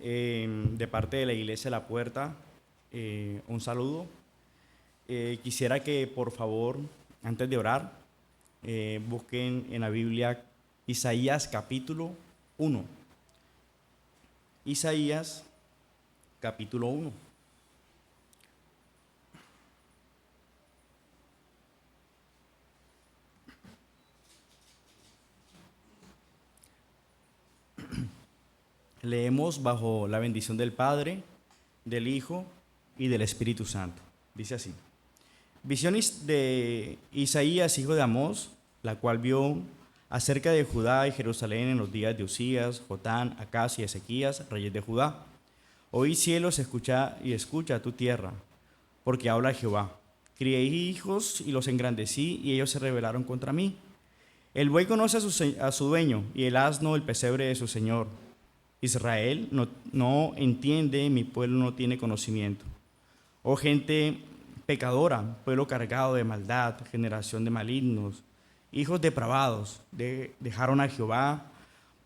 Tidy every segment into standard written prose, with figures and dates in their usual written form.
de parte de la Iglesia La Puerta, un saludo. Quisiera que por favor, antes de orar, busquen en la Biblia Isaías capítulo 1. Isaías capítulo 1. Leemos bajo la bendición del Padre, del Hijo y del Espíritu Santo. Dice así: Visiones de Isaías, hijo de Amós, la cual vio acerca de Judá y Jerusalén en los días de Usías, Jotán, Acaz y Ezequías, reyes de Judá. Oí cielos, escucha tu tierra, porque habla Jehová. Crié hijos y los engrandecí, y ellos se rebelaron contra mí. El buey conoce a su dueño, y el asno el pesebre de su señor. Israel no entiende, mi pueblo no tiene conocimiento. Oh gente pecadora, pueblo cargado de maldad, generación de malignos, hijos depravados, dejaron a Jehová,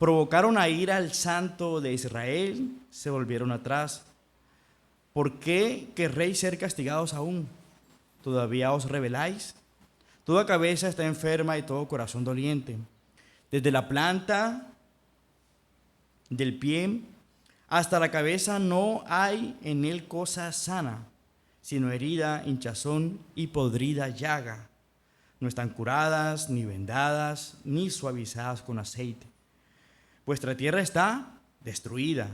provocaron a ira al Santo de Israel, se volvieron atrás. ¿Por qué querréis ser castigados aún? ¿Todavía os rebeláis? Toda cabeza está enferma y todo corazón doliente. Desde la planta del pie hasta la cabeza no hay en él cosa sana, sino herida, hinchazón y podrida llaga. No están curadas, ni vendadas, ni suavizadas con aceite. Vuestra tierra está destruida,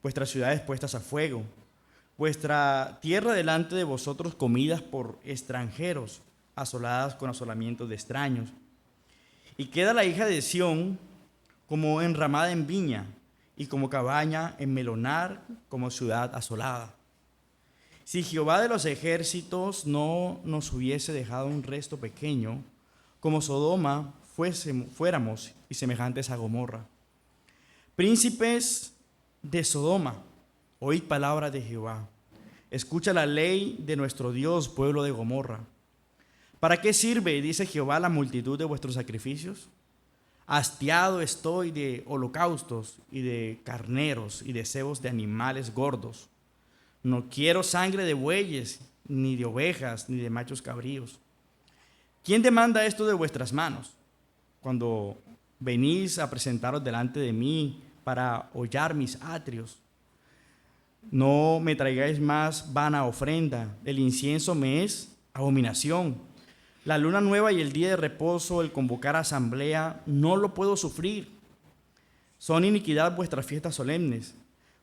vuestras ciudades puestas a fuego, vuestra tierra delante de vosotros comidas por extranjeros, asoladas con asolamientos de extraños. Y queda la hija de Sión como enramada en viña, y como cabaña en melonar, como ciudad asolada. Si Jehová de los ejércitos no nos hubiese dejado un resto pequeño, como Sodoma fuéramos y semejantes a Gomorra. Príncipes de Sodoma, oíd palabra de Jehová. Escucha la ley de nuestro Dios, pueblo de Gomorra. ¿Para qué sirve, dice Jehová, la multitud de vuestros sacrificios? Hastiado estoy de holocaustos y de carneros y de cebos de animales gordos. No quiero sangre de bueyes, ni de ovejas, ni de machos cabríos. ¿Quién demanda esto de vuestras manos? Cuando venís a presentaros delante de mí para hollar mis atrios. No me traigáis más vana ofrenda. El incienso me es abominación. La luna nueva y el día de reposo, el convocar asamblea, no lo puedo sufrir. Son iniquidad vuestras fiestas solemnes.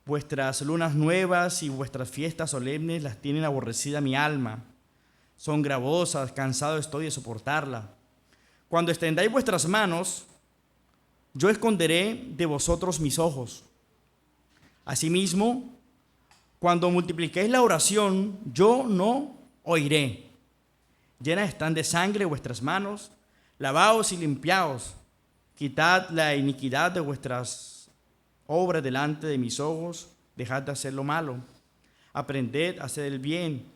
Vuestras lunas nuevas y vuestras fiestas solemnes las tienen aborrecida mi alma. Son gravosas, cansado estoy de soportarla. Cuando extendáis vuestras manos, yo esconderé de vosotros mis ojos. Asimismo, cuando multipliquéis la oración, yo no oiré. Llenas están de sangre vuestras manos, lavaos y limpiaos, quitad la iniquidad de vuestras obras delante de mis ojos, dejad de hacer lo malo, aprended a hacer el bien,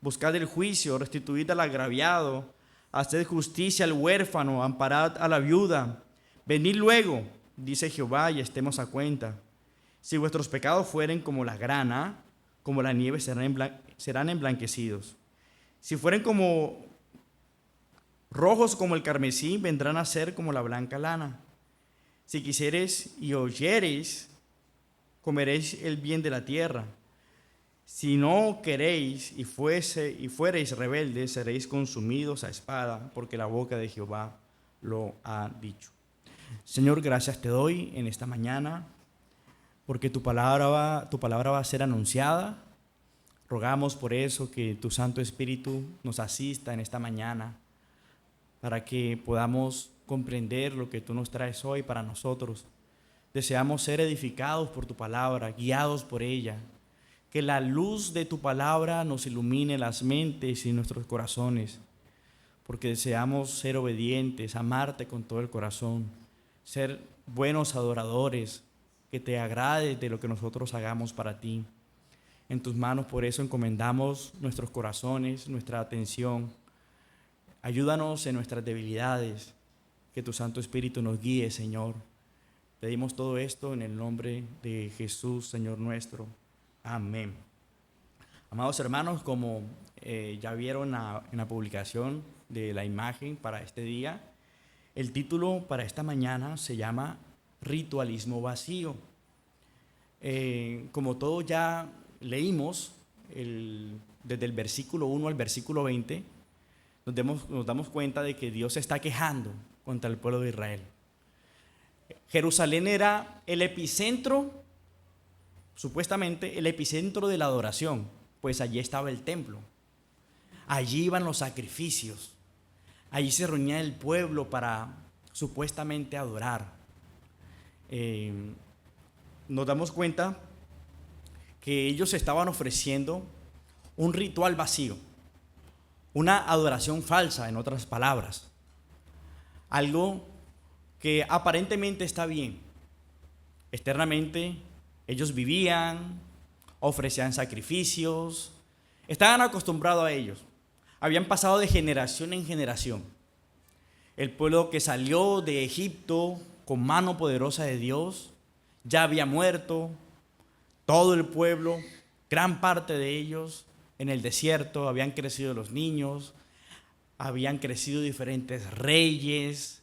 buscad el juicio, restituid al agraviado, haced justicia al huérfano, amparad a la viuda. Venid luego, dice Jehová, y estemos a cuenta. Si vuestros pecados fueren como la grana, como la nieve serán emblanquecidos. Si fueren como rojos como el carmesí, vendrán a ser como la blanca lana. Si quisiereis y oyereis, comeréis el bien de la tierra. Si no queréis y fuereis rebeldes, seréis consumidos a espada, porque la boca de Jehová lo ha dicho. Señor, gracias te doy en esta mañana, porque tu palabra va a ser anunciada. Rogamos por eso que tu Santo Espíritu nos asista en esta mañana, para que podamos comprender lo que tú nos traes hoy para nosotros. Deseamos ser edificados por tu palabra, guiados por ella. Que la luz de tu palabra nos ilumine las mentes y nuestros corazones, porque deseamos ser obedientes, amarte con todo el corazón, ser buenos adoradores, que te agrade de lo que nosotros hagamos para ti. En tus manos por eso encomendamos nuestros corazones, nuestra atención. Ayúdanos en nuestras debilidades, que tu Santo Espíritu nos guíe, Señor. Pedimos todo esto en el nombre de Jesús, Señor nuestro. Amén. Amados hermanos, como ya vieron en la publicación de la imagen para este día, el título para esta mañana se llama Ritualismo vacío. Como todos ya leímos desde el versículo 1 al versículo 20, nos damos cuenta de que Dios se está quejando contra el pueblo de Israel. Jerusalén era el epicentro, supuestamente el epicentro de la adoración, pues allí estaba el templo. Allí iban los sacrificios. Allí se reunía el pueblo para supuestamente adorar. Nos damos cuenta que ellos estaban ofreciendo un ritual vacío, una adoración falsa, en otras palabras. Algo que aparentemente está bien. Externamente, ellos vivían, ofrecían sacrificios, estaban acostumbrados a ellos. Habían pasado de generación en generación. El pueblo que salió de Egipto con mano poderosa de Dios ya había muerto. Todo el pueblo, gran parte de ellos, en el desierto, habían crecido los niños, habían crecido diferentes reyes,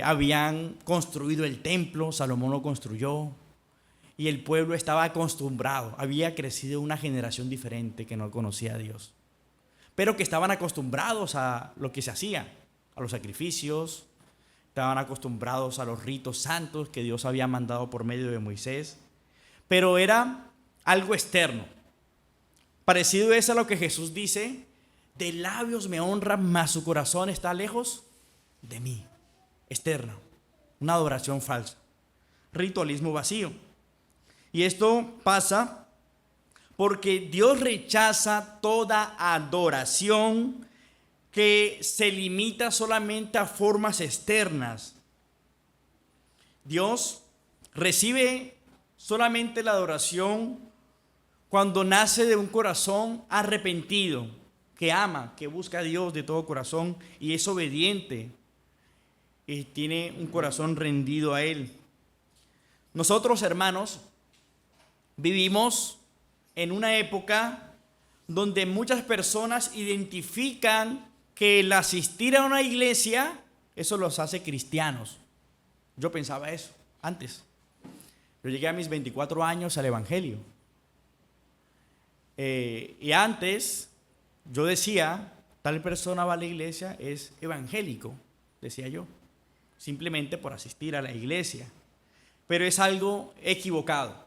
habían construido el templo, Salomón lo construyó, y el pueblo estaba acostumbrado, había crecido una generación diferente que no conocía a Dios, pero que estaban acostumbrados a lo que se hacía, a los sacrificios, estaban acostumbrados a los ritos santos que Dios había mandado por medio de Moisés, pero era algo externo. Parecido es a lo que Jesús dice: de labios me honran, mas su corazón está lejos de mí. Externo, una adoración falsa, ritualismo vacío. Y esto pasa porque Dios rechaza toda adoración que se limita solamente a formas externas. Dios recibe solamente la adoración cuando nace de un corazón arrepentido, que ama, que busca a Dios de todo corazón y es obediente y tiene un corazón rendido a Él. Nosotros, hermanos, vivimos en una época donde muchas personas identifican que el asistir a una iglesia, eso los hace cristianos. Yo pensaba eso antes. Yo llegué a mis 24 años al Evangelio. Y antes yo decía, tal persona va a la iglesia, es evangélico, decía yo, simplemente por asistir a la iglesia. Pero es algo equivocado.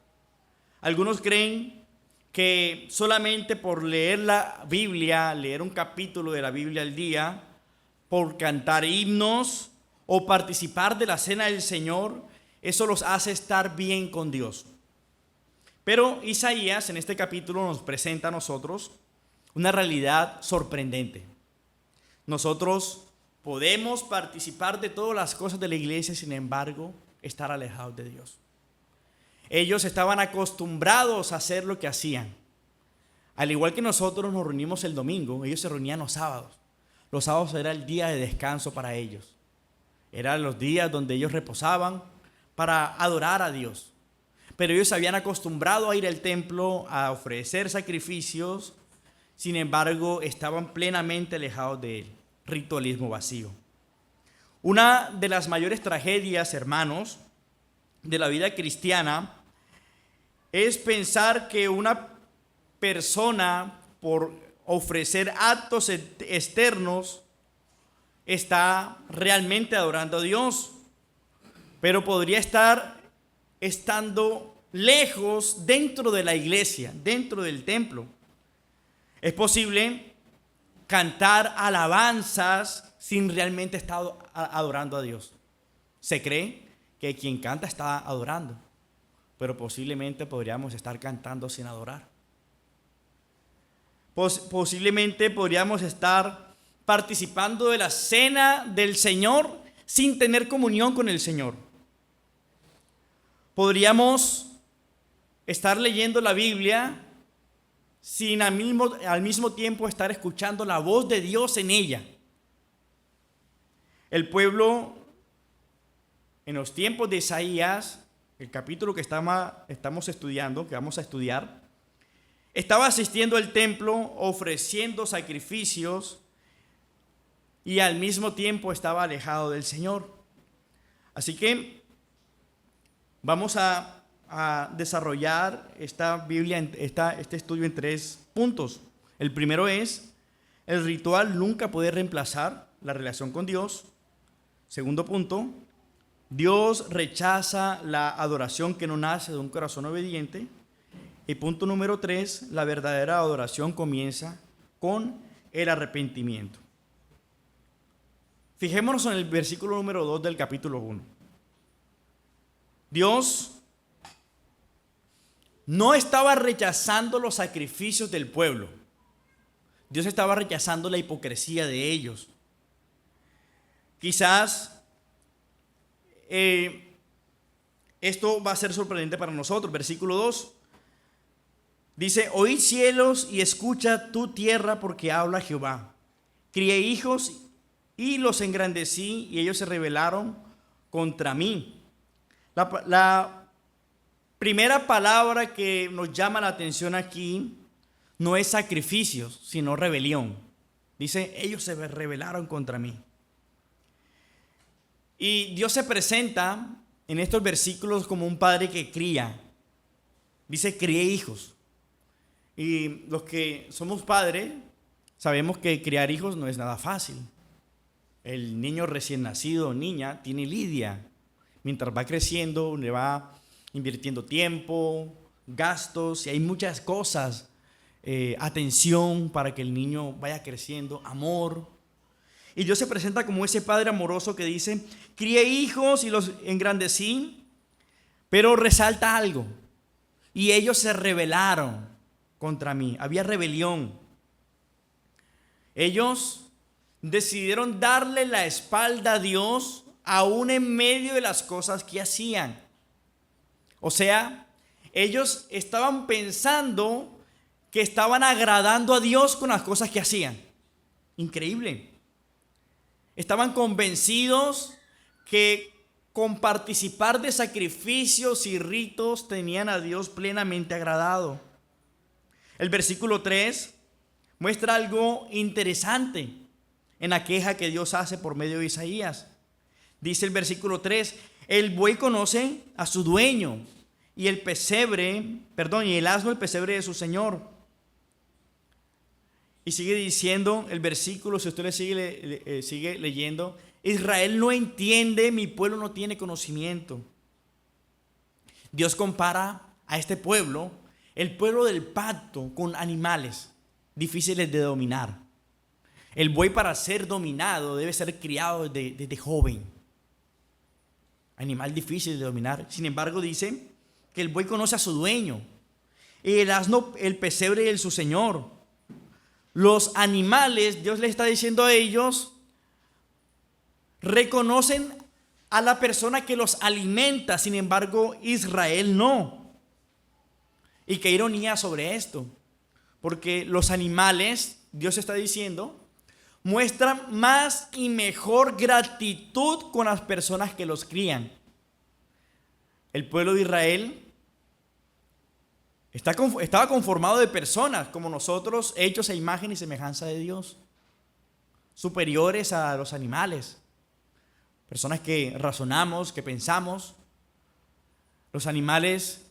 Algunos creen que solamente por leer la Biblia, leer un capítulo de la Biblia al día, por cantar himnos o participar de la cena del Señor, eso los hace estar bien con Dios. Pero Isaías en este capítulo nos presenta a nosotros una realidad sorprendente. Nosotros podemos participar de todas las cosas de la iglesia, sin embargo, estar alejados de Dios. Ellos estaban acostumbrados a hacer lo que hacían. Al igual que nosotros nos reunimos el domingo, ellos se reunían los sábados. Los sábados era el día de descanso para ellos. Eran los días donde ellos reposaban para adorar a Dios. Pero ellos se habían acostumbrado a ir al templo, a ofrecer sacrificios. Sin embargo, estaban plenamente alejados de Él. Ritualismo vacío. Una de las mayores tragedias, hermanos, de la vida cristiana es pensar que una persona, por ofrecer actos externos, está realmente adorando a Dios, pero podría estar estando lejos dentro de la iglesia, dentro del templo. Es posible cantar alabanzas sin realmente estar adorando a Dios. Se cree que quien canta está adorando, pero posiblemente podríamos estar cantando sin adorar. Posiblemente podríamos estar participando de la cena del Señor sin tener comunión con el Señor. Podríamos estar leyendo la Biblia sin al mismo tiempo estar escuchando la voz de Dios en ella. El pueblo en los tiempos de Isaías, el capítulo que estamos estudiando, que vamos a estudiar, estaba asistiendo al templo, ofreciendo sacrificios y al mismo tiempo estaba alejado del Señor. Así que vamos a desarrollar esta Biblia, este estudio en 3 puntos. El primero es: el ritual nunca puede reemplazar la relación con Dios. Segundo punto: Dios rechaza la adoración que no nace de un corazón obediente. Y punto número 3: la verdadera adoración comienza con el arrepentimiento. Fijémonos en el versículo número 2 del capítulo 1. Dios no estaba rechazando los sacrificios del pueblo. Dios estaba rechazando la hipocresía de ellos. Quizás esto va a ser sorprendente para nosotros. Versículo 2 dice: oíd cielos y escucha tu tierra, porque habla Jehová. Crié hijos y los engrandecí, y ellos se rebelaron contra mí. La primera palabra que nos llama la atención aquí no es sacrificios, sino rebelión. Dice: ellos se rebelaron contra mí. Y Dios se presenta en estos versículos como un padre que cría. Dice: crié hijos. Y los que somos padres sabemos que criar hijos no es nada fácil. El niño recién nacido o niña tiene lidia. Mientras va creciendo, le va invirtiendo tiempo, gastos, y hay muchas cosas, atención para que el niño vaya creciendo, amor. Y Dios se presenta como ese padre amoroso que dice: crié hijos y los engrandecí, pero resalta algo: y ellos se rebelaron contra mí. Había rebelión. Ellos decidieron darle la espalda a Dios, aún en medio de las cosas que hacían. O sea, ellos estaban pensando que estaban agradando a Dios con las cosas que hacían. Increíble. Estaban convencidos que con participar de sacrificios y ritos tenían a Dios plenamente agradado. El versículo 3 muestra algo interesante en la queja que Dios hace por medio de Isaías. Dice el versículo 3: el buey conoce a su dueño, y el asno el pesebre de su señor. Y sigue diciendo el versículo, si usted sigue leyendo: Israel no entiende, mi pueblo no tiene conocimiento. Dios compara a este pueblo, el pueblo del pacto, con animales difíciles de dominar. El buey, para ser dominado, debe ser criado desde joven. Animal difícil de dominar. Sin embargo, dice que el buey conoce a su dueño, y el asno el pesebre de su señor. Los animales, Dios le está diciendo a ellos, reconocen a la persona que los alimenta. Sin embargo, Israel no. Y qué ironía sobre esto, porque los animales, Dios está diciendo, muestran más y mejor gratitud con las personas que los crían. El pueblo de Israel estaba conformado de personas como nosotros, hechos a imagen y semejanza de Dios, superiores a los animales, personas que razonamos, que pensamos. Los animales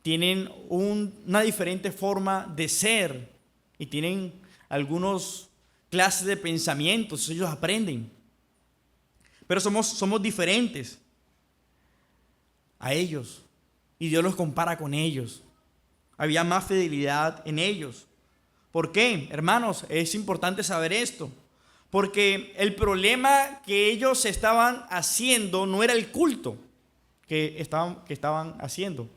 tienen una diferente forma de ser y tienen algunos clases de pensamientos, ellos aprenden, pero somos diferentes a ellos, y Dios los compara con ellos. Había más fidelidad en ellos. ¿Por qué, hermanos? Es importante saber esto, porque el problema que ellos estaban haciendo no era el culto que estaban haciendo,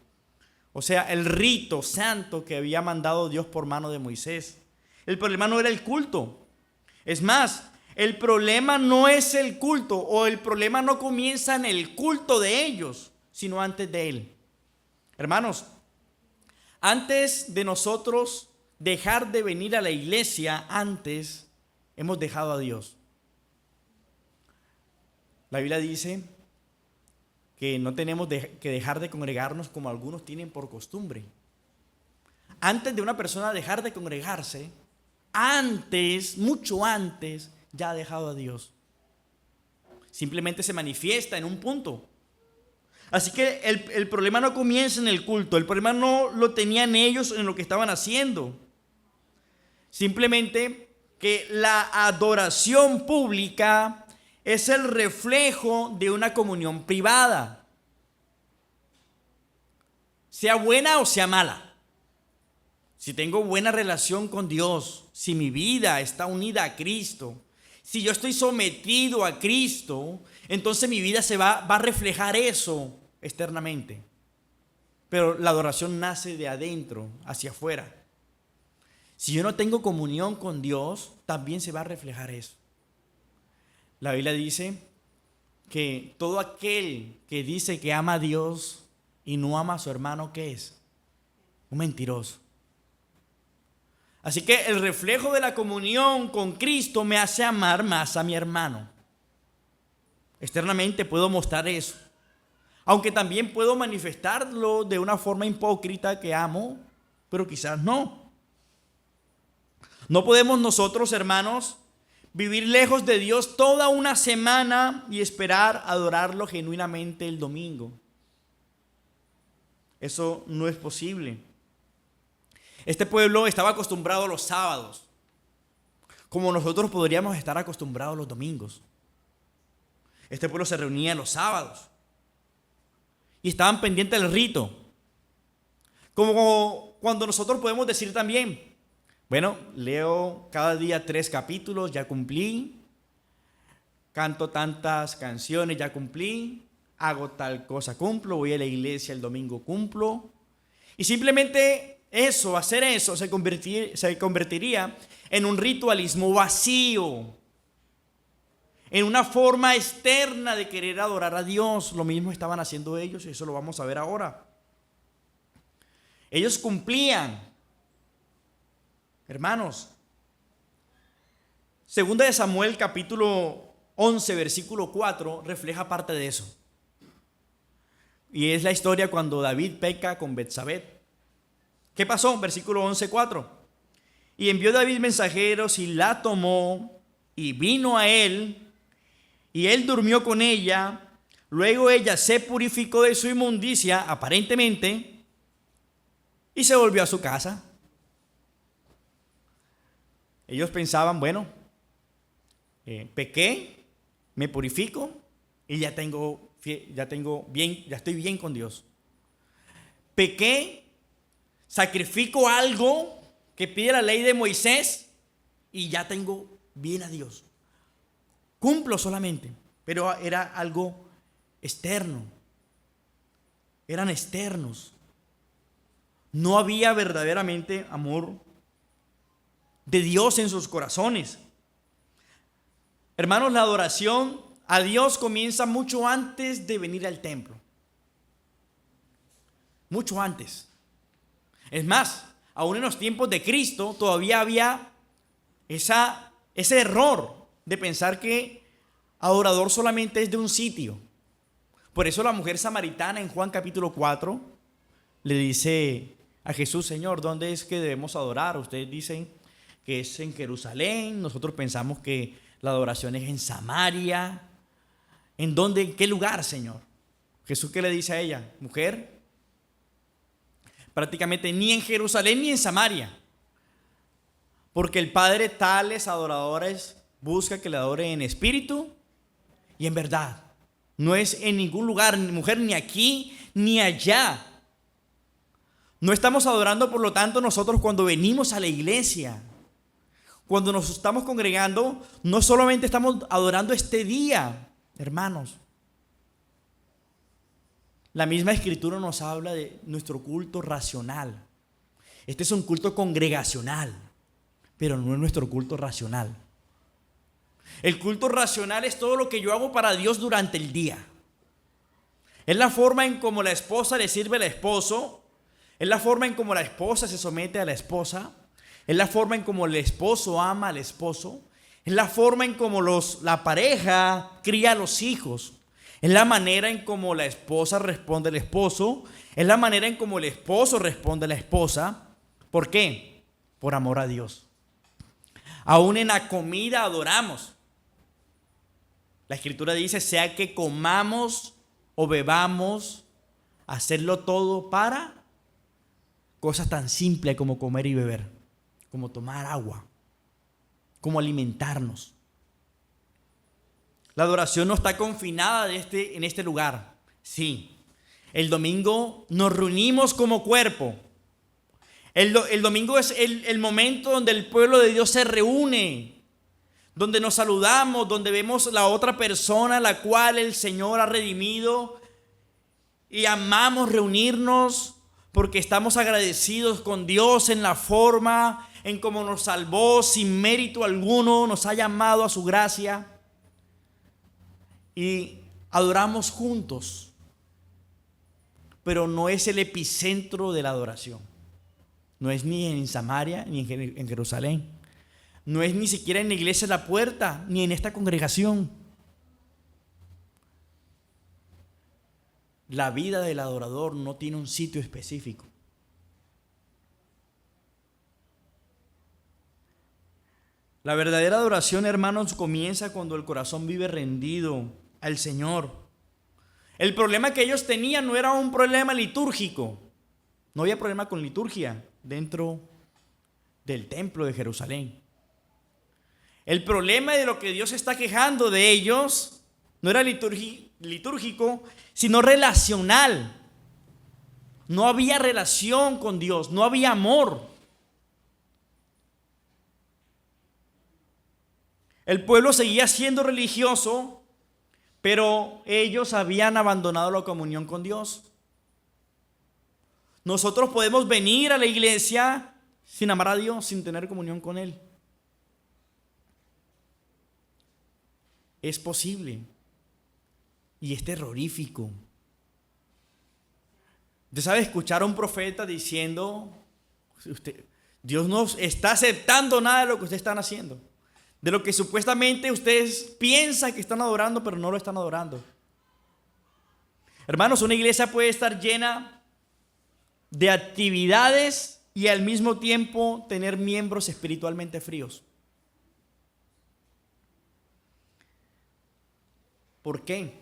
o sea, el rito santo que había mandado Dios por mano de Moisés. El problema no era el culto. Es más, el problema no es el culto, o el problema no comienza en el culto de ellos, sino antes de él. Hermanos, antes de nosotros dejar de venir a la iglesia, antes hemos dejado a Dios. La Biblia dice que no tenemos que dejar de congregarnos como algunos tienen por costumbre. Antes de una persona dejar de congregarse, mucho antes, ya ha dejado a Dios. Simplemente se manifiesta en un punto. Así que el problema no comienza en el culto, el problema no lo tenían ellos en lo que estaban haciendo. Simplemente que la adoración pública es el reflejo de una comunión privada, sea buena o sea mala. Si tengo buena relación con Dios, si mi vida está unida a Cristo, si yo estoy sometido a Cristo, entonces mi vida va a reflejar eso externamente. Pero la adoración nace de adentro hacia afuera. Si yo no tengo comunión con Dios, también se va a reflejar eso. La Biblia dice que todo aquel que dice que ama a Dios y no ama a su hermano, ¿qué es? Un mentiroso. Así que el reflejo de la comunión con Cristo me hace amar más a mi hermano. Externamente puedo mostrar eso, aunque también puedo manifestarlo de una forma hipócrita que amo, pero quizás no. No podemos nosotros, hermanos, vivir lejos de Dios toda una semana y esperar adorarlo genuinamente el domingo. Eso no es posible. Este pueblo estaba acostumbrado a los sábados, como nosotros podríamos estar acostumbrados los domingos. Este pueblo se reunía los sábados y estaban pendientes del rito. Como cuando nosotros podemos decir también, bueno, leo cada día 3 capítulos, ya cumplí. Canto tantas canciones, ya cumplí. Hago tal cosa, cumplo. Voy a la iglesia el domingo, cumplo. Y simplemente hacer eso se convertiría en un ritualismo vacío, en una forma externa de querer adorar a Dios. Lo mismo estaban haciendo ellos y eso lo vamos a ver ahora. Ellos cumplían. Hermanos, segunda de Samuel capítulo 11 versículo 4 refleja parte de eso. Y es la historia cuando David peca con Betsabé. ¿Qué pasó? Versículo 11:4. Y envió David mensajeros y la tomó y vino a él y él durmió con ella. Luego ella se purificó de su inmundicia, aparentemente, y se volvió a su casa. Ellos pensaban, bueno, pequé, me purifico y ya estoy bien con Dios. Pequé, sacrifico algo que pide la ley de Moisés y ya tengo bien a Dios. Cumplo solamente, pero era algo externo. Eran externos. No había verdaderamente amor de Dios en sus corazones. Hermanos, la adoración a Dios comienza mucho antes de venir al templo. Mucho antes. Es más, aún en los tiempos de Cristo todavía había ese error de pensar que adorador solamente es de un sitio. Por eso la mujer samaritana en Juan capítulo 4 le dice a Jesús: Señor, ¿dónde es que debemos adorar? Ustedes dicen que es en Jerusalén, nosotros pensamos que la adoración es en Samaria. ¿En dónde? ¿En qué lugar, Señor? Jesús, ¿qué le dice a ella? Mujer, prácticamente ni en Jerusalén ni en Samaria, porque el Padre tales adoradores busca que le adoren en espíritu y en verdad. No es en ningún lugar, mujer, ni aquí ni allá. No estamos adorando, por lo tanto, nosotros cuando venimos a la iglesia, cuando nos estamos congregando, no solamente estamos adorando este día, hermanos. La misma Escritura nos habla de nuestro culto racional. Este es un culto congregacional, pero no es nuestro culto racional. El culto racional es todo lo que yo hago para Dios durante el día. Es la forma en cómo la esposa le sirve al esposo. Es la forma en cómo la esposa se somete a la esposa. Es la forma en cómo el esposo ama al esposo. Es la forma en cómo la pareja cría a los hijos. Es la manera en cómo la esposa responde al esposo. Es la manera en cómo el esposo responde a la esposa. ¿Por qué? Por amor a Dios. Aún en la comida adoramos. La Escritura dice, sea que comamos o bebamos, hacerlo todo para cosas tan simples como comer y beber, como tomar agua, como alimentarnos. La adoración no está confinada en este lugar. Sí, el domingo nos reunimos como cuerpo. El domingo es el momento donde el pueblo de Dios se reúne, donde nos saludamos, donde vemos la otra persona, la cual el Señor ha redimido, y amamos reunirnos porque estamos agradecidos con Dios en la forma en cómo nos salvó sin mérito alguno, nos ha llamado a su gracia, y adoramos juntos. Pero no es el epicentro de la adoración. No es ni en Samaria ni en Jerusalén. No es ni siquiera en la iglesia de la puerta, ni en esta congregación. La vida del adorador no tiene un sitio específico. La verdadera adoración, hermanos, comienza cuando el corazón vive rendido al Señor. El problema que ellos tenían no era un problema litúrgico. No había problema con liturgia dentro del templo de Jerusalén. El problema de lo que Dios está quejando de ellos no era litúrgico, sino relacional. No había relación con Dios, no había amor. El pueblo seguía siendo religioso, pero ellos habían abandonado la comunión con Dios. Nosotros podemos venir a la iglesia sin amar a Dios, sin tener comunión con Él. Es posible y es terrorífico. Usted sabe escuchar a un profeta diciendo, Dios no está aceptando nada de lo que ustedes están haciendo, de lo que supuestamente ustedes piensan que están adorando, pero no lo están adorando. Hermanos, una iglesia puede estar llena de actividades y al mismo tiempo tener miembros espiritualmente fríos. ¿Por qué?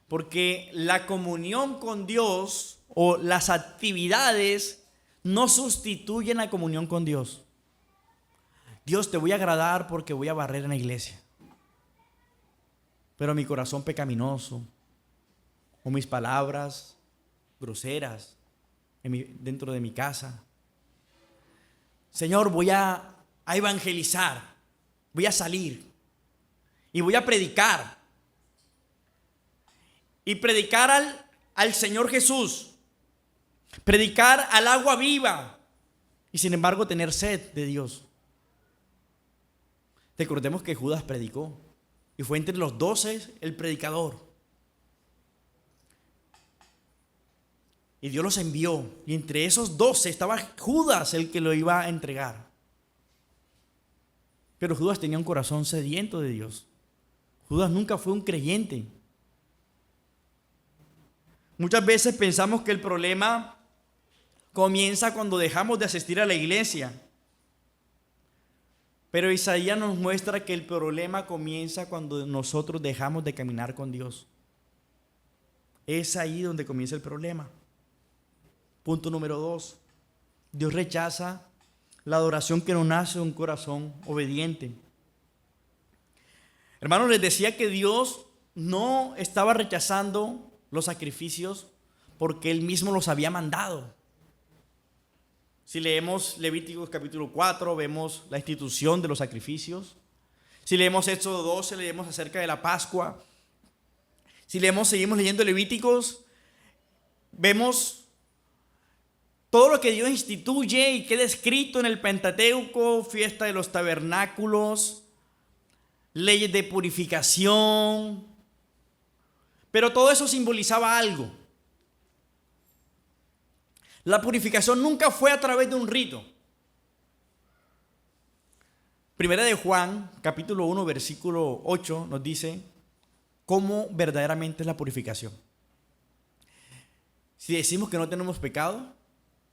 Porque la comunión con Dios o las actividades no sustituyen la comunión con Dios. Dios, te voy a agradar porque voy a barrer en la iglesia, pero mi corazón pecaminoso o mis palabras groseras dentro de mi casa. Señor, voy a evangelizar, voy a salir y voy a predicar. Y predicar al Señor Jesús. Predicar al agua viva. Y sin embargo tener sed de Dios. Recordemos que Judas predicó. Y fue entre los 12 el predicador. Y Dios los envió. Y entre esos 12 estaba Judas el que lo iba a entregar. Pero Judas tenía un corazón sediento de Dios. Judas nunca fue un creyente. Muchas veces pensamos que el problema comienza cuando dejamos de asistir a la iglesia. Pero Isaías nos muestra que el problema comienza cuando nosotros dejamos de caminar con Dios. Es ahí donde comienza el problema. Punto número 2. Dios rechaza la adoración que no nace de un corazón obediente. Hermanos, les decía que Dios no estaba rechazando los sacrificios porque Él mismo los había mandado. Si leemos Levíticos capítulo 4, vemos la institución de los sacrificios. Si leemos Éxodo 12, leemos acerca de la Pascua. Si seguimos leyendo Levíticos, vemos todo lo que Dios instituye y queda escrito en el Pentateuco: fiesta de los tabernáculos, leyes de purificación. Pero todo eso simbolizaba algo. La purificación nunca fue a través de un rito. Primera de Juan, capítulo 1, versículo 8, nos dice: cómo verdaderamente es la purificación. Si decimos que no tenemos pecado,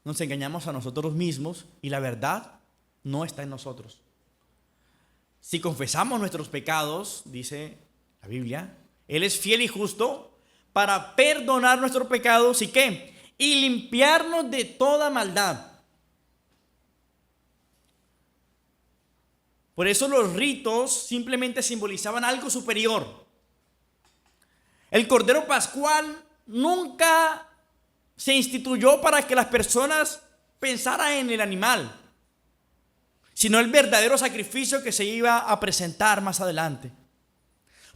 nos engañamos a nosotros mismos y la verdad no está en nosotros. Si confesamos nuestros pecados, dice la Biblia, Él es fiel y justo para perdonar nuestros pecados y ¿qué? Y limpiarnos de toda maldad. Por eso los ritos simplemente simbolizaban algo superior. El Cordero Pascual nunca se instituyó para que las personas pensaran en el animal, sino el verdadero sacrificio que se iba a presentar más adelante.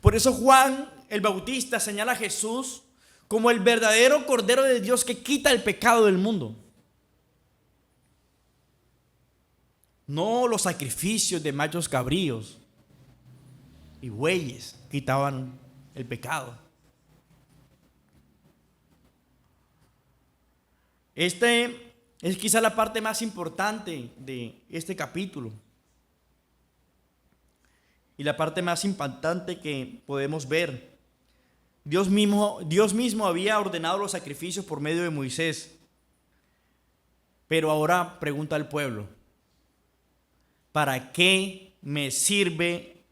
Por eso Juan el Bautista señala a Jesús como el verdadero Cordero de Dios que quita el pecado del mundo. No los sacrificios de machos cabríos y bueyes quitaban el pecado. Este es quizá la parte más importante de este capítulo y la parte más impactante que podemos ver. Dios mismo había ordenado los sacrificios por medio de Moisés, pero ahora pregunta al pueblo: ¿para qué me sirve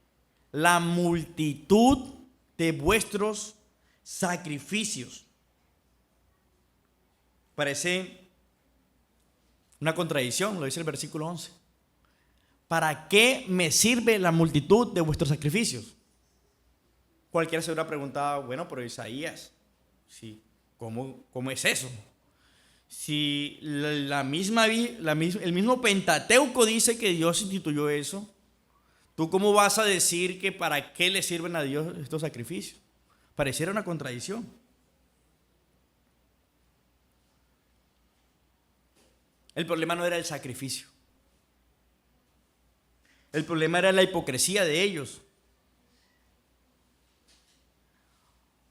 la multitud de vuestros sacrificios? Parece una contradicción, lo dice el versículo 11. ¿Para qué me sirve la multitud de vuestros sacrificios? Cualquiera se hubiera preguntado, bueno, pero Isaías, sí, ¿cómo es eso? Si el mismo Pentateuco dice que Dios instituyó eso, ¿tú cómo vas a decir que para qué le sirven a Dios estos sacrificios? Pareciera una contradicción. El problema no era el sacrificio. El problema era la hipocresía de ellos.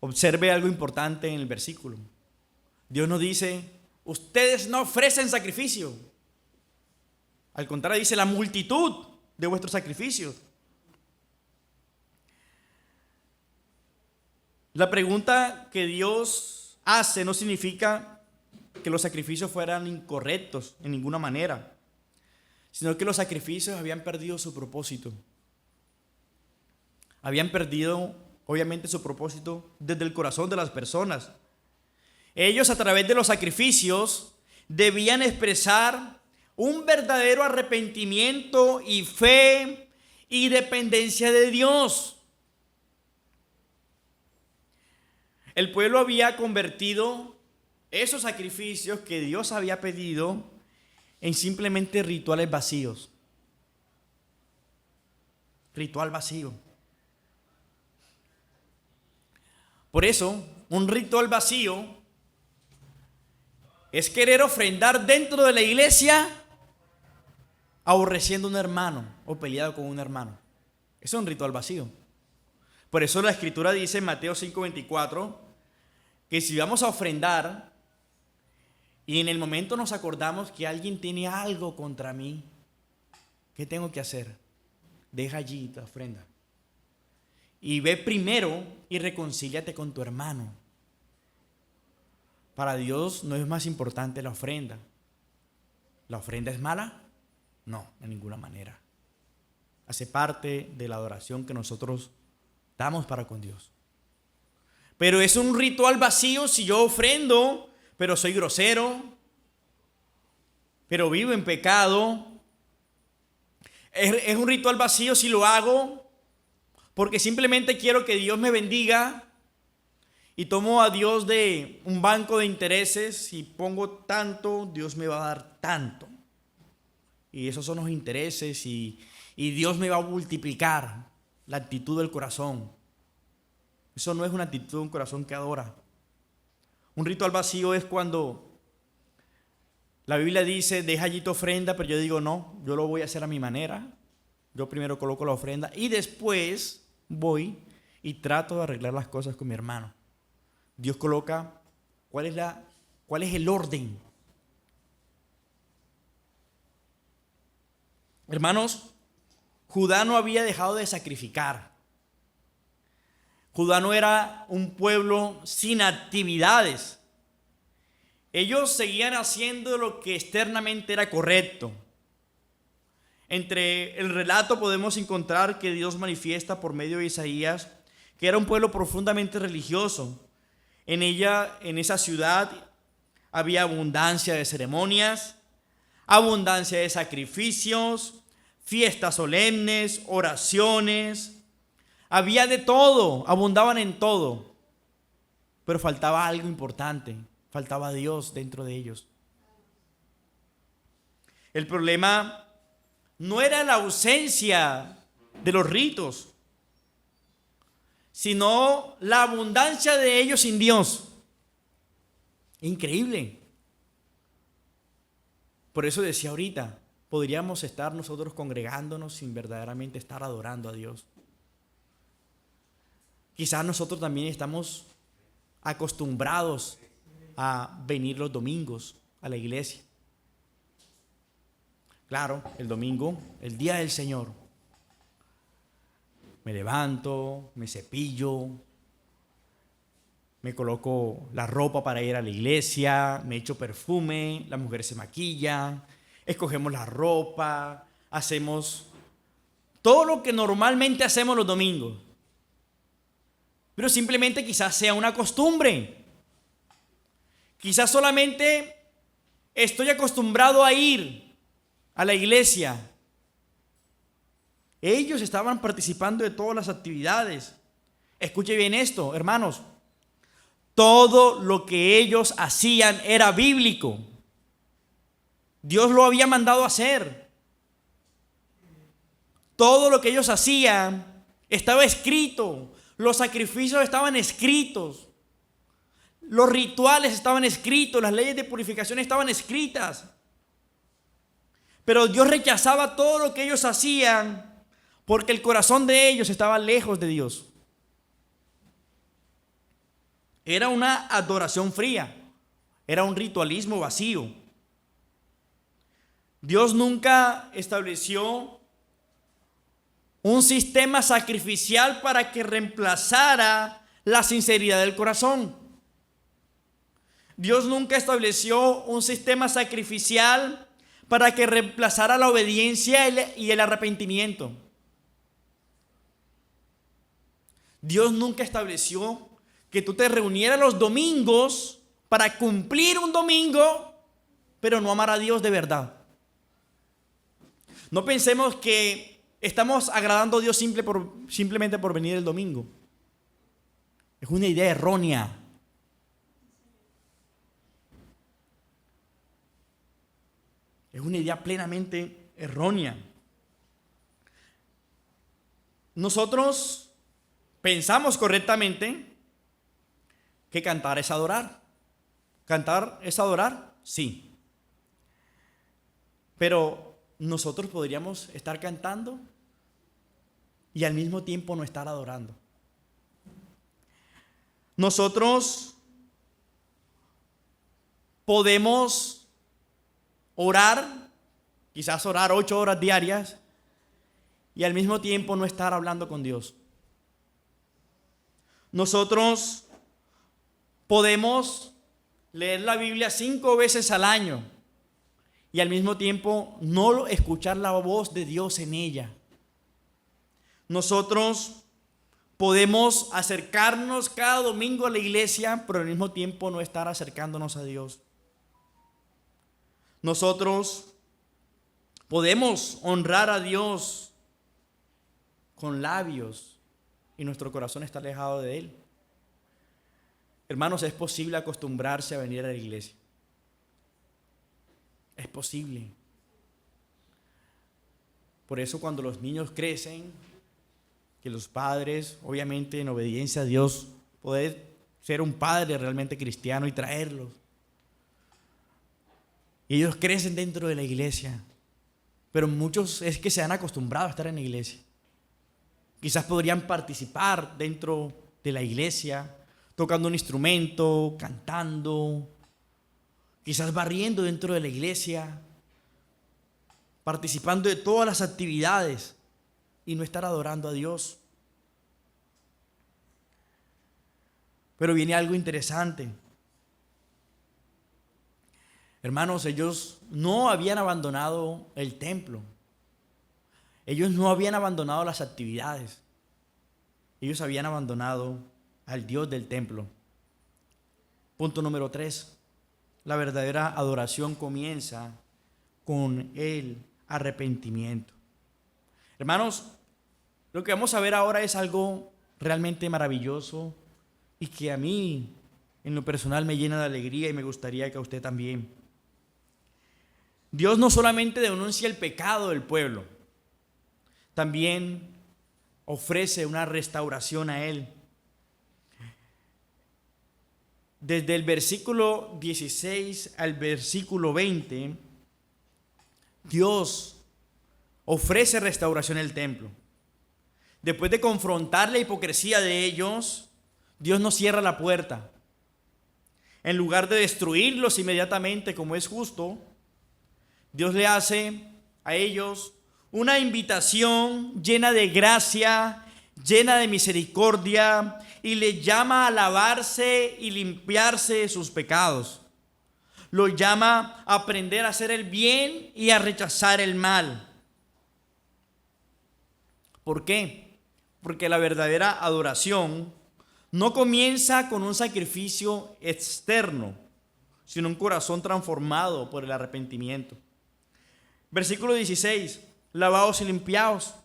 Observe algo importante en el versículo. Dios nos dice: ustedes no ofrecen sacrificio. Al contrario, dice la multitud de vuestros sacrificios. La pregunta que Dios hace no significa que los sacrificios fueran incorrectos en ninguna manera, sino que los sacrificios habían perdido su propósito. Habían perdido, obviamente, su propósito desde el corazón de las personas. Ellos, a través de los sacrificios, debían expresar un verdadero arrepentimiento y fe y dependencia de Dios. El pueblo había convertido esos sacrificios que Dios había pedido en simplemente rituales vacíos. Ritual vacío. Por eso, un ritual vacío es querer ofrendar dentro de la iglesia aborreciendo a un hermano o peleado con un hermano. Eso es un ritual vacío. Por eso la Escritura dice en Mateo 5:24 que si vamos a ofrendar y en el momento nos acordamos que alguien tiene algo contra mí, ¿qué tengo que hacer? Deja allí tu ofrenda y ve primero y reconcíliate con tu hermano. Para Dios no es más importante la ofrenda. ¿La ofrenda es mala? No, de ninguna manera. Hace parte de la adoración que nosotros damos para con Dios. Pero es un ritual vacío si yo ofrendo, pero soy grosero, pero vivo en pecado. Es un ritual vacío si lo hago porque simplemente quiero que Dios me bendiga y tomo a Dios de un banco de intereses. Si pongo tanto, Dios me va a dar tanto. Y esos son los intereses y Dios me va a multiplicar la actitud del corazón. Eso no es una actitud de un corazón que adora. Un ritual vacío es cuando la Biblia dice, deja allí tu ofrenda, pero yo digo, no, yo lo voy a hacer a mi manera. Yo primero coloco la ofrenda y después voy y trato de arreglar las cosas con mi hermano. Dios coloca cuál es el orden. Hermanos, Judá no había dejado de sacrificar. Judá no era un pueblo sin actividades. Ellos seguían haciendo lo que externamente era correcto. Entre el relato podemos encontrar que Dios manifiesta por medio de Isaías que era un pueblo profundamente religioso. En esa ciudad, había abundancia de ceremonias, abundancia de sacrificios, fiestas solemnes, oraciones. Había de todo, abundaban en todo. Pero faltaba algo importante, faltaba Dios dentro de ellos. El problema no era la ausencia de los ritos, sino la abundancia de ellos sin Dios. Increíble. Por eso decía ahorita, podríamos estar nosotros congregándonos sin verdaderamente estar adorando a Dios. Quizás nosotros también estamos acostumbrados a venir los domingos a la iglesia. Claro, el domingo, el día del Señor. Me levanto, me cepillo, me coloco la ropa para ir a la iglesia, me echo perfume, las mujeres se maquillan, escogemos la ropa, hacemos todo lo que normalmente hacemos los domingos. Pero simplemente quizás sea una costumbre. Quizás solamente estoy acostumbrado a ir a la iglesia. Ellos estaban participando de todas las actividades. Escuche bien esto, hermanos. Todo lo que ellos hacían era bíblico. Dios lo había mandado a hacer. Todo lo que ellos hacían estaba escrito. Los sacrificios estaban escritos. Los rituales estaban escritos. Las leyes de purificación estaban escritas. Pero Dios rechazaba todo lo que ellos hacían porque el corazón de ellos estaba lejos de Dios. Era una adoración fría. Era un ritualismo vacío. Dios nunca estableció un sistema sacrificial para que reemplazara la sinceridad del corazón. Dios nunca estableció un sistema sacrificial para que reemplazara la obediencia y el arrepentimiento. Dios nunca estableció que tú te reunieras los domingos para cumplir un domingo, pero no amar a Dios de verdad. No pensemos que estamos agradando a Dios simplemente por venir el domingo. Es una idea errónea. Es una idea plenamente errónea. Nosotros pensamos correctamente que cantar es adorar. ¿Cantar es adorar? Sí. Pero nosotros podríamos estar cantando y al mismo tiempo no estar adorando. Nosotros podemos orar, quizás orar 8 horas diarias y al mismo tiempo no estar hablando con Dios. Nosotros podemos leer la Biblia 5 veces al año y al mismo tiempo no escuchar la voz de Dios en ella. Nosotros podemos acercarnos cada domingo a la iglesia, pero al mismo tiempo no estar acercándonos a Dios. Nosotros podemos honrar a Dios con labios y nuestro corazón está alejado de Él. Hermanos, es posible acostumbrarse a venir a la iglesia. Es posible. Por eso cuando los niños crecen, que los padres, obviamente en obediencia a Dios, poder ser un padre realmente cristiano y traerlos. Y ellos crecen dentro de la iglesia. Pero muchos es que se han acostumbrado a estar en la iglesia. Quizás podrían participar dentro de la iglesia, tocando un instrumento, cantando, quizás barriendo dentro de la iglesia, participando de todas las actividades y no estar adorando a Dios. Pero viene algo interesante. Hermanos, ellos no habían abandonado el templo. Ellos no habían abandonado las actividades. Ellos habían abandonado al Dios del templo. Punto número 3. La verdadera adoración comienza con el arrepentimiento. Hermanos, lo que vamos a ver ahora es algo realmente maravilloso y que a mí, en lo personal, me llena de alegría y me gustaría que a usted también. Dios no solamente denuncia el pecado del pueblo, también ofrece una restauración a él. Desde el versículo 16 al versículo 20, Dios ofrece restauración al templo. Después de confrontar la hipocresía de ellos, Dios no cierra la puerta. En lugar de destruirlos inmediatamente como es justo, Dios le hace a ellos una invitación llena de gracia, llena de misericordia, y le llama a lavarse y limpiarse de sus pecados. Lo llama a aprender a hacer el bien y a rechazar el mal. ¿Por qué? Porque la verdadera adoración no comienza con un sacrificio externo, sino un corazón transformado por el arrepentimiento. Versículo 16: lavaos y limpiaos,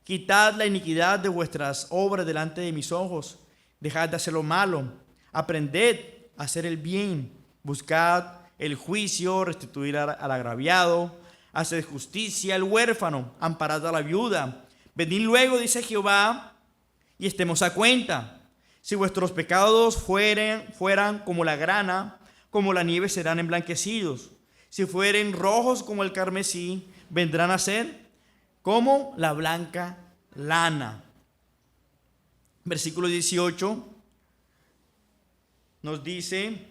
quitad la iniquidad de vuestras obras delante de mis ojos, dejad de hacer lo malo, aprended a hacer el bien, buscad el juicio, restituir al agraviado, haced justicia al huérfano, amparad a la viuda. Venid luego, dice Jehová, y estemos a cuenta. Si vuestros pecados fueran como la grana, como la nieve serán emblanquecidos. Si fueren rojos como el carmesí, vendrán a ser como la blanca lana. Versículo 18 nos dice: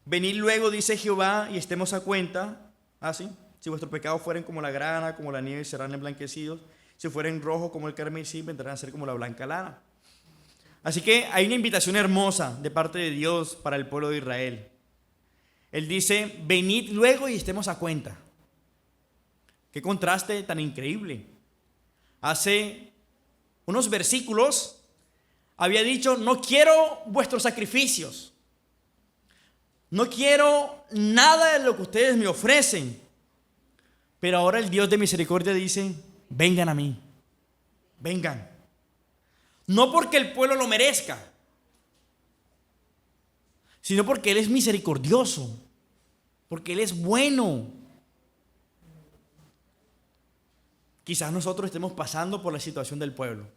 venid luego, dice Jehová, y estemos a cuenta. Así, si vuestros pecados fueren como la grana, como la nieve, serán emblanquecidos. Si fueren rojos como el carmesí, vendrán a ser como la blanca lana. Así que hay una invitación hermosa de parte de Dios para el pueblo de Israel. Él dice: venid luego y estemos a cuenta. Qué contraste tan increíble. Hace unos versículos había dicho: no quiero vuestros sacrificios, no quiero nada de lo que ustedes me ofrecen. Pero ahora el Dios de misericordia dice: vengan a mí, vengan. No porque el pueblo lo merezca, sino porque Él es misericordioso, porque Él es bueno. Quizás nosotros estemos pasando por la situación del pueblo.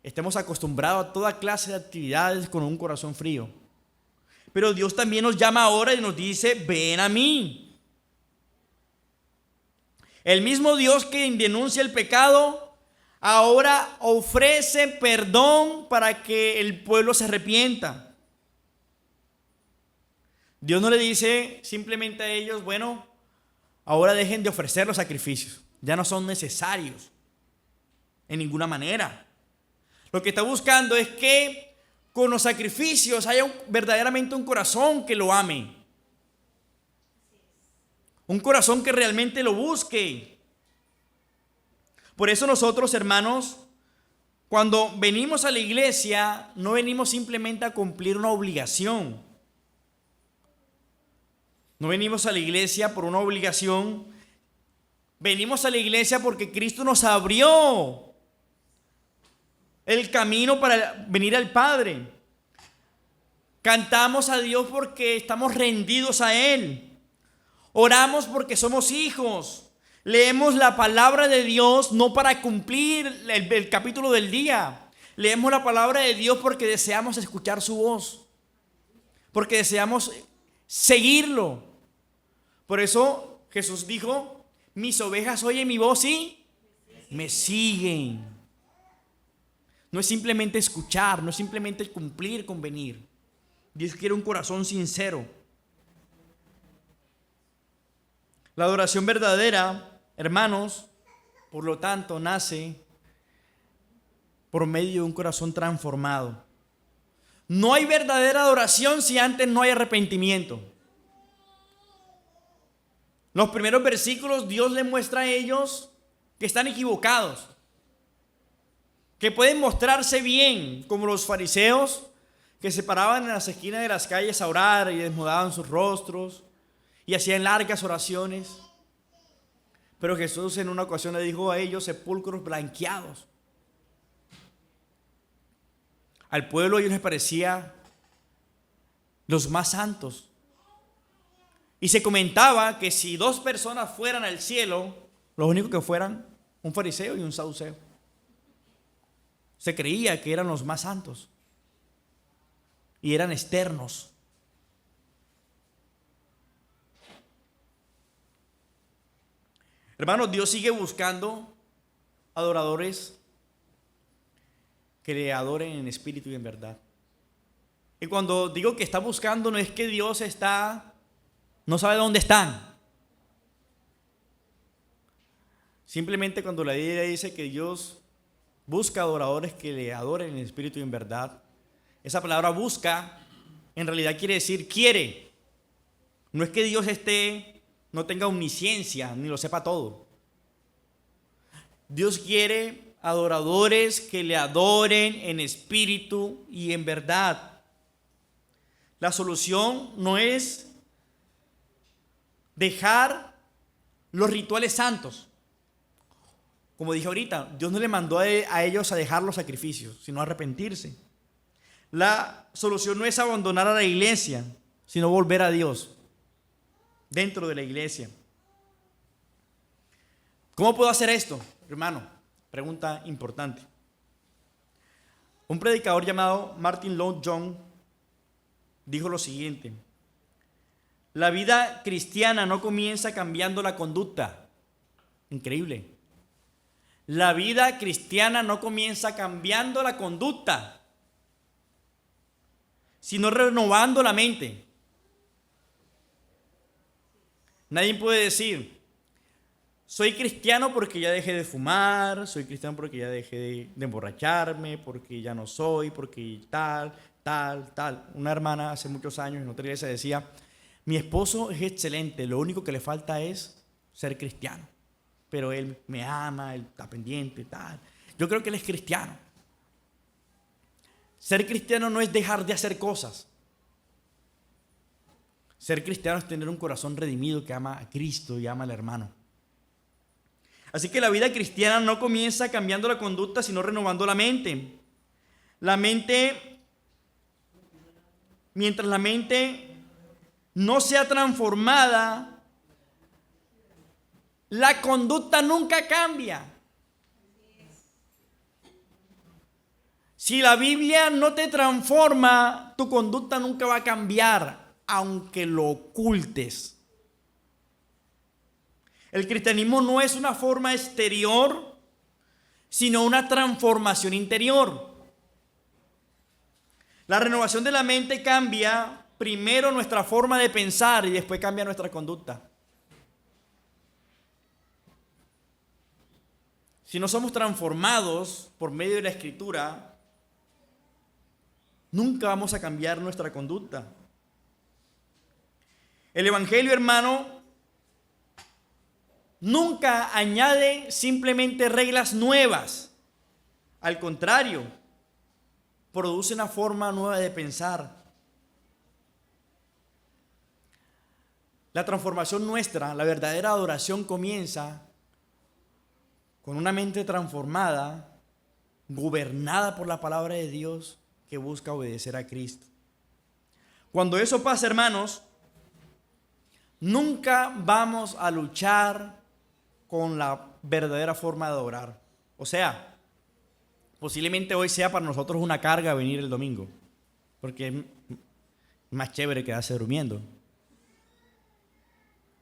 Estemos acostumbrados a toda clase de actividades con un corazón frío. Pero Dios también nos llama ahora y nos dice: ven a mí. El mismo Dios que denuncia el pecado ahora ofrece perdón para que el pueblo se arrepienta. Dios no le dice simplemente a ellos: bueno, ahora dejen de ofrecer los sacrificios, ya no son necesarios en ninguna manera. Lo que está buscando es que con los sacrificios haya verdaderamente un corazón que lo ame, un corazón que realmente lo busque. Por eso nosotros, hermanos, cuando venimos a la iglesia, no venimos simplemente a cumplir una obligación. No venimos a la iglesia por una obligación. Venimos a la iglesia porque Cristo nos abrió el camino para venir al Padre. Cantamos a Dios porque estamos rendidos a Él. Oramos porque somos hijos. Leemos la palabra de Dios no para cumplir el capítulo del día. Leemos la palabra de Dios porque deseamos escuchar su voz, porque deseamos seguirlo. Por eso Jesús dijo: mis ovejas oyen mi voz y me siguen. No es simplemente escuchar, no es simplemente cumplir con venir. Dios quiere un corazón sincero. La adoración verdadera, hermanos, por lo tanto, nace por medio de un corazón transformado. No hay verdadera adoración si antes no hay arrepentimiento. Los primeros versículos Dios les muestra a ellos que están equivocados, que pueden mostrarse bien como los fariseos que se paraban en las esquinas de las calles a orar y desnudaban sus rostros y hacían largas oraciones. Pero Jesús en una ocasión le dijo a ellos sepulcros blanqueados. Al pueblo a ellos les parecía los más santos. Y se comentaba que si dos personas fueran al cielo, los únicos que fueran un fariseo y un saduceo. Se creía que eran los más santos y eran externos. Hermanos, Dios sigue buscando adoradores que le adoren en espíritu y en verdad. Y cuando digo que está buscando, no es que Dios no sabe dónde están. Simplemente cuando la Biblia dice que Dios busca adoradores que le adoren en espíritu y en verdad, esa palabra busca en realidad quiere decir quiere. No es que Dios no tenga omnisciencia ni lo sepa todo. Dios quiere adoradores que le adoren en espíritu y en verdad. La solución no es dejar los rituales santos. Como dije ahorita, Dios no le mandó a ellos a dejar los sacrificios, sino a arrepentirse. La solución no es abandonar a la iglesia, sino volver a Dios dentro de la iglesia. ¿Cómo puedo hacer esto, hermano? Pregunta importante. Un predicador llamado Martin Lloyd-Jones dijo lo siguiente: la vida cristiana no comienza cambiando la conducta. Increíble. La vida cristiana no comienza cambiando la conducta, sino renovando la mente. Nadie puede decir, soy cristiano porque ya dejé de fumar, soy cristiano porque ya dejé de emborracharme, porque ya no soy, porque tal. Una hermana hace muchos años en otra iglesia decía, mi esposo es excelente, lo único que le falta es ser cristiano, pero él me ama, él está pendiente, tal. Yo creo que él es cristiano. Ser cristiano no es dejar de hacer cosas. Ser cristiano es tener un corazón redimido que ama a Cristo y ama al hermano. Así que la vida cristiana no comienza cambiando la conducta, sino renovando la mente. Mientras la mente no sea transformada, la conducta nunca cambia. Si la Biblia no te transforma, tu conducta nunca va a cambiar, aunque lo ocultes. El cristianismo no es una forma exterior, sino una transformación interior. La renovación de la mente cambia primero nuestra forma de pensar y después cambia nuestra conducta. Si no somos transformados por medio de la Escritura, nunca vamos a cambiar nuestra conducta. El Evangelio, hermano, nunca añade simplemente reglas nuevas. Al contrario, produce una forma nueva de pensar. La transformación nuestra, la verdadera adoración comienza con una mente transformada, gobernada por la palabra de Dios, que busca obedecer a Cristo. Cuando eso pasa, hermanos, nunca vamos a luchar con la verdadera forma de adorar. O sea, posiblemente hoy sea para nosotros una carga venir el domingo, porque es más chévere quedarse durmiendo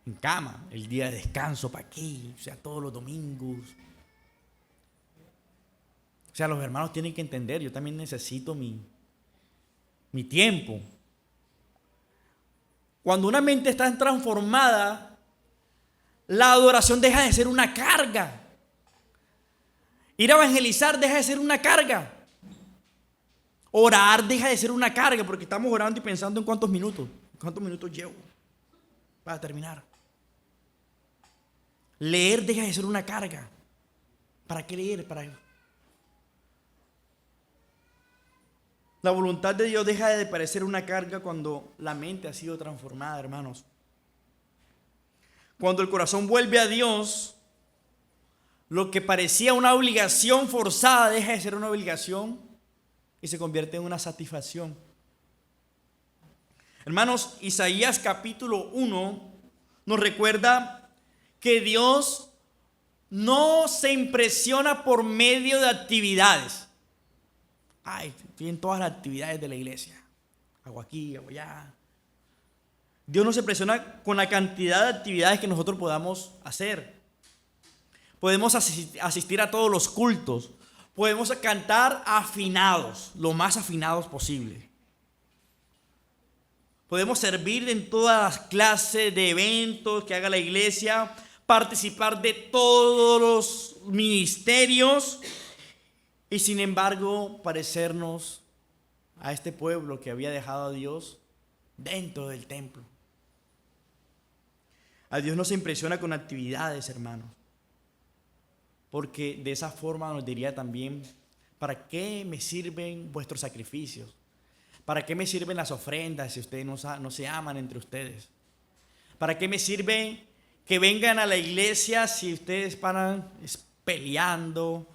en cama, el día de descanso, ¿para qué? O sea, todos los domingos. O sea, los hermanos tienen que entender, yo también necesito mi tiempo. Cuando una mente está transformada, la adoración deja de ser una carga. Ir a evangelizar deja de ser una carga. Orar deja de ser una carga porque estamos orando y pensando en cuántos minutos llevo para terminar. Leer deja de ser una carga. ¿Para qué leer? La voluntad de Dios deja de parecer una carga cuando la mente ha sido transformada, hermanos. Cuando el corazón vuelve a Dios, lo que parecía una obligación forzada deja de ser una obligación y se convierte en una satisfacción. Hermanos, Isaías capítulo 1 nos recuerda que Dios no se impresiona por medio de actividades. Ay, tienen todas las actividades de la iglesia. Hago aquí, hago allá. Dios no se impresiona con la cantidad de actividades que nosotros podamos hacer. Podemos asistir a todos los cultos. Podemos cantar afinados, lo más afinados posible. Podemos servir en todas las clases de eventos que haga la iglesia, participar de todos los ministerios y sin embargo parecernos a este pueblo que había dejado a Dios dentro del templo. A Dios no se impresiona con actividades, hermanos, porque de esa forma nos diría también: ¿para qué me sirven vuestros sacrificios? ¿Para qué me sirven las ofrendas si ustedes no se aman entre ustedes? ¿Para qué me sirve que vengan a la iglesia si ustedes paran peleando?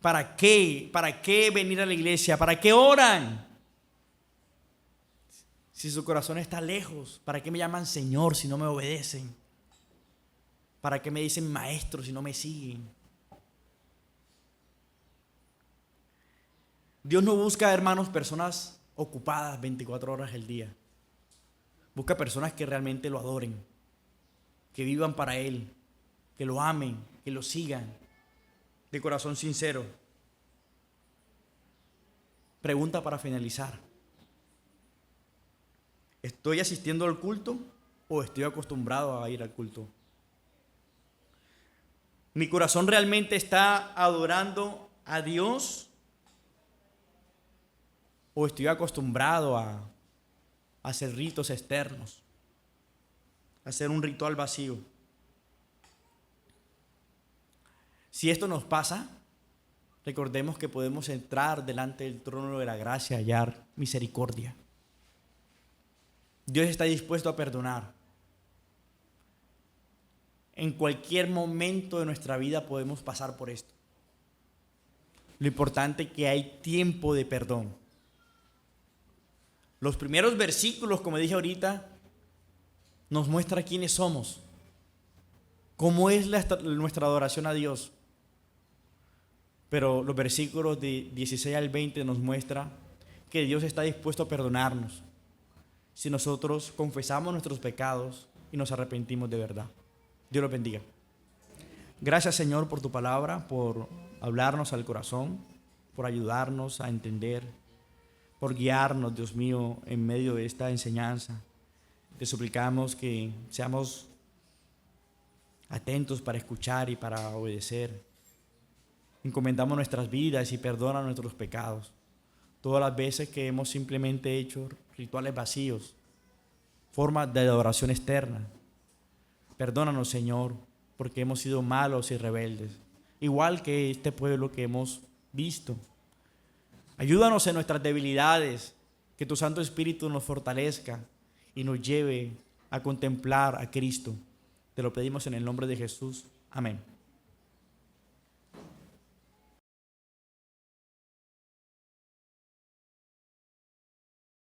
¿Para qué? ¿Para qué venir a la iglesia? ¿Para qué oran? Si su corazón está lejos, ¿para qué me llaman Señor si no me obedecen? ¿Para qué me dicen maestro si no me siguen? Dios no busca, hermanos, personas ocupadas 24 horas al día. Busca personas que realmente lo adoren, que vivan para Él, que lo amen, que lo sigan de corazón sincero. Pregunta para finalizar: ¿estoy asistiendo al culto o estoy acostumbrado a ir al culto? ¿Mi corazón realmente está adorando a Dios o estoy acostumbrado a hacer ritos externos, a hacer un ritual vacío? Si esto nos pasa, recordemos que podemos entrar delante del trono de la gracia y hallar misericordia. Dios está dispuesto a perdonar. En cualquier momento de nuestra vida podemos pasar por esto. Lo importante es que hay tiempo de perdón. Los primeros versículos, como dije ahorita, nos muestra quiénes somos, cómo es nuestra adoración a Dios. Pero los versículos de 16 al 20 nos muestra que Dios está dispuesto a perdonarnos si nosotros confesamos nuestros pecados y nos arrepentimos de verdad. Dios los bendiga. Gracias, Señor, por tu palabra, por hablarnos al corazón, por ayudarnos a entender, por guiarnos, Dios mío, en medio de esta enseñanza. Te suplicamos que seamos atentos para escuchar y para obedecer. Encomendamos nuestras vidas y perdona nuestros pecados. Todas las veces que hemos simplemente hecho rituales vacíos, formas de adoración externa. Perdónanos, Señor, porque hemos sido malos y rebeldes, igual que este pueblo que hemos visto. Ayúdanos en nuestras debilidades, que tu Santo Espíritu nos fortalezca y nos lleve a contemplar a Cristo. Te lo pedimos en el nombre de Jesús. Amén.